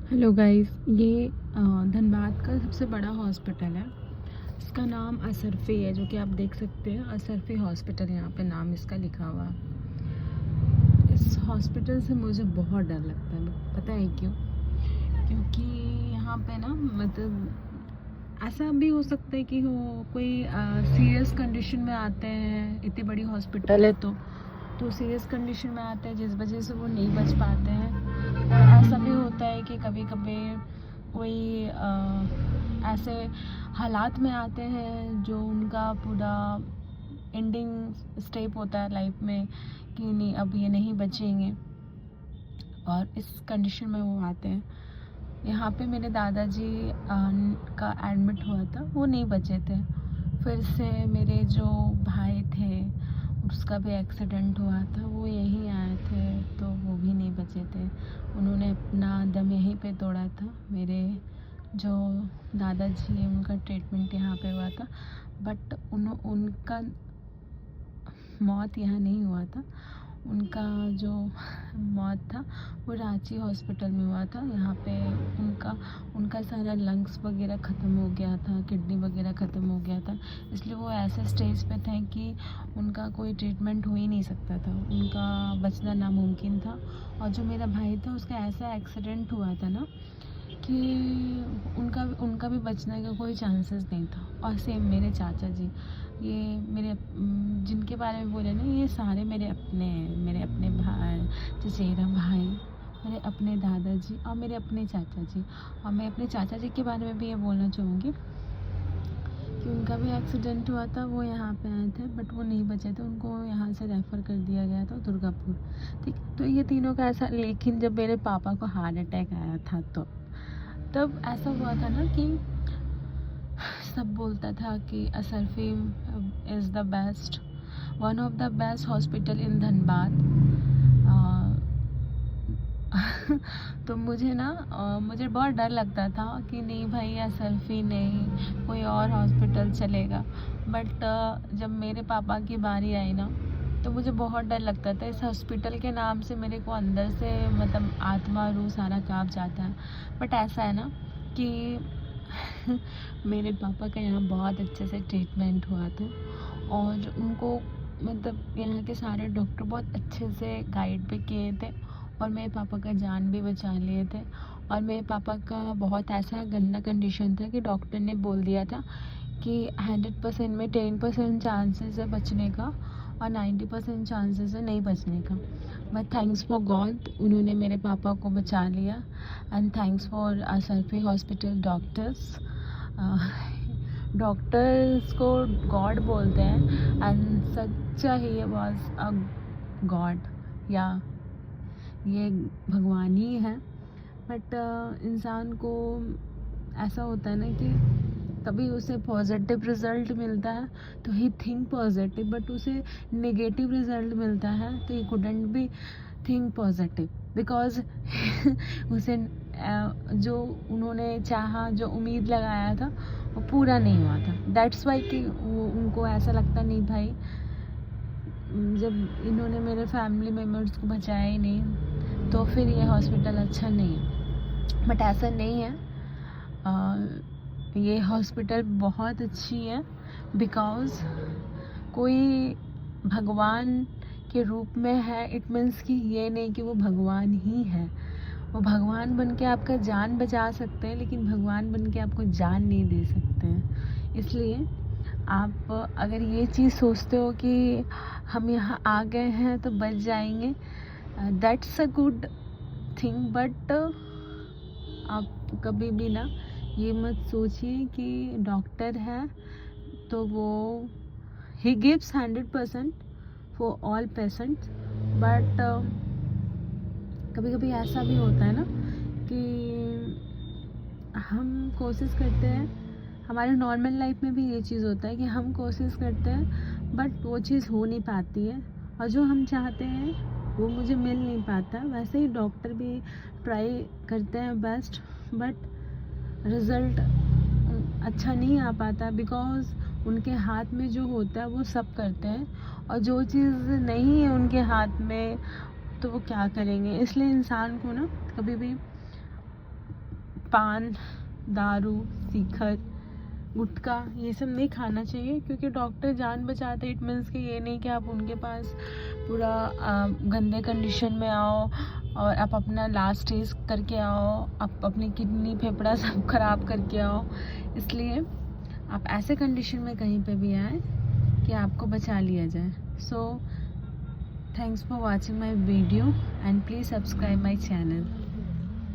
Hello guys, ये धनबाद का सबसे बड़ा हॉस्पिटल है। इसका नाम असरफी है, जो कि आप देख सकते हैं। असरफी हॉस्पिटल यहाँ पे नाम इसका लिखा हुआ है। इस हॉस्पिटल से मुझे बहुत डर लगता है। पता है क्यों? क्योंकि यहाँ पे ना, मतलब ऐसा भी हो सकता है कि हो कोई सीरियस कंडीशन में आते हैं। इतनी बड़ी हॉस्पिटल है तो सीरियस कंडीशन में आते हैं, जिस वजह से वो नहीं बच पाते हैं। और ऐसा भी होता है कि कभी कभी कोई ऐसे हालात में आते हैं जो उनका पूरा एंडिंग स्टेप होता है लाइफ में, कि नहीं, अब ये नहीं बचेंगे, और इस कंडीशन में वो आते हैं। यहाँ पे मेरे दादाजी का एडमिट हुआ था, वो नहीं बचे थे। फिर से मेरे जो भाई थे, उसका भी एक्सीडेंट हुआ था, वो यहीं आए थे, तो वो भी नहीं बचे थे। उन्होंने अपना दम यहीं पे तोड़ा था। मेरे जो दादाजी हैं, उनका ट्रीटमेंट यहाँ पे हुआ था, बट उनका मौत यहाँ नहीं हुआ था। उनका जो मौत था वो रांची हॉस्पिटल में हुआ था। यहाँ पे उनका सारा लंग्स वगैरह ख़त्म हो गया था, किडनी वगैरह ख़त्म हो गया था, इसलिए वो ऐसे स्टेज पे थे कि उनका कोई ट्रीटमेंट हो ही नहीं सकता था, उनका बचना नामुमकिन था। और जो मेरा भाई था, उसका ऐसा एक्सीडेंट हुआ था ना कि उनका भी बचने का कोई चांसेस नहीं था। और सेम मेरे चाचा जी, ये मेरे जिनके बारे में बोले ना, ये सारे मेरे अपने हैं, मेरे अपने भाई, चचेरा भाई, मेरे अपने दादाजी और मेरे अपने चाचा जी। और मैं अपने चाचा जी के बारे में भी ये बोलना चाहूँगी कि उनका भी एक्सीडेंट हुआ था। वो यहाँ पे आए थे, बट वो नहीं बचे थे, उनको यहाँ से रेफ़र कर दिया गया था दुर्गापुर। ठीक, तो ये तीनों का ऐसा। लेकिन जब मेरे पापा को हार्ट अटैक आया था, तो तब ऐसा हुआ था ना कि सब बोलता था कि Asarfi is the best, one of the best hospital in Dhanbad. तो मुझे ना मुझे बहुत डर लगता था कि नहीं भाई, असरफी नहीं, कोई और हॉस्पिटल चलेगा। बट जब मेरे पापा की बारी आई ना, तो मुझे बहुत डर लगता था। इस हॉस्पिटल के नाम से मेरे को अंदर से, मतलब आत्मा रूह सारा काँप जाता है। बट ऐसा है ना कि मेरे पापा का यहाँ बहुत अच्छे से ट्रीटमेंट हुआ था, और उनको, मतलब यहाँ के सारे डॉक्टर बहुत अच्छे से गाइड भी किए थे, और मेरे पापा का जान भी बचा लिए थे। और मेरे पापा का बहुत ऐसा गंदा कंडीशन था कि डॉक्टर ने बोल दिया था कि 100% में 10% चांसेस है बचने का, और 90% चांसेस है नहीं बचने का। बट थैंक्स फॉर गॉड, उन्होंने मेरे पापा को बचा लिया। And thanks for Asarfi hospital doctors. Doctors को गॉड बोलते हैं, एंड सच्चा ही वॉज अ गॉड, या ये भगवान ही है। बट इंसान को ऐसा होता है ना कि कभी उसे पॉजिटिव रिज़ल्ट मिलता है तो ही थिंक पॉजिटिव, बट उसे नेगेटिव रिज़ल्ट मिलता है तो he couldn't B think positive, because उसे जो उन्होंने चाहा, जो उम्मीद लगाया था, वो पूरा नहीं हुआ था। दैट्स वाई कि उनको ऐसा लगता, नहीं भाई, जब इन्होंने मेरे फैमिली मेम्बर्स को बचाया ही नहीं, तो फिर ये हॉस्पिटल अच्छा नहीं है। बट ऐसा नहीं है, ये हॉस्पिटल बहुत अच्छी है, बिकॉज़ कोई भगवान के रूप में है। इट मीन्स कि ये नहीं कि वो भगवान ही है। वो भगवान बन के आपका जान बचा सकते हैं, लेकिन भगवान बन के आपको जान नहीं दे सकते हैं। इसलिए आप अगर ये चीज़ सोचते हो कि हम यहाँ आ गए हैं तो बच जाएंगे, that's a good thing. But आप कभी भी ना ये मत सोचिए कि डॉक्टर है तो वो he gives 100% for all patients. But कभी कभी ऐसा भी होता है ना कि हम कोशिश करते हैं, हमारे नॉर्मल लाइफ में भी ये चीज़ होता है कि हम कोशिश करते हैं, बट वो चीज़ हो नहीं पाती है, और जो हम चाहते हैं वो मुझे मिल नहीं पाता। वैसे ही डॉक्टर भी ट्राई करते हैं बेस्ट, बट रिज़ल्ट अच्छा नहीं आ पाता, बिकॉज़ उनके हाथ में जो होता है वो सब करते हैं, और जो चीज़ नहीं है उनके हाथ में तो वो क्या करेंगे। इसलिए इंसान को ना कभी भी पान, दारू, शिखर, गुटखा ये सब नहीं खाना चाहिए, क्योंकि डॉक्टर जान बचाते हैं। इट मीन्स कि ये नहीं कि आप उनके पास पूरा गंदे कंडीशन में आओ और आप अपना लास्ट स्टेज करके आओ, आप अपनी किडनी फेफड़ा सब खराब करके आओ। इसलिए आप ऐसे कंडीशन में कहीं पे भी आए कि आपको बचा लिया जाए। So thanks for watching my video and please subscribe my channel.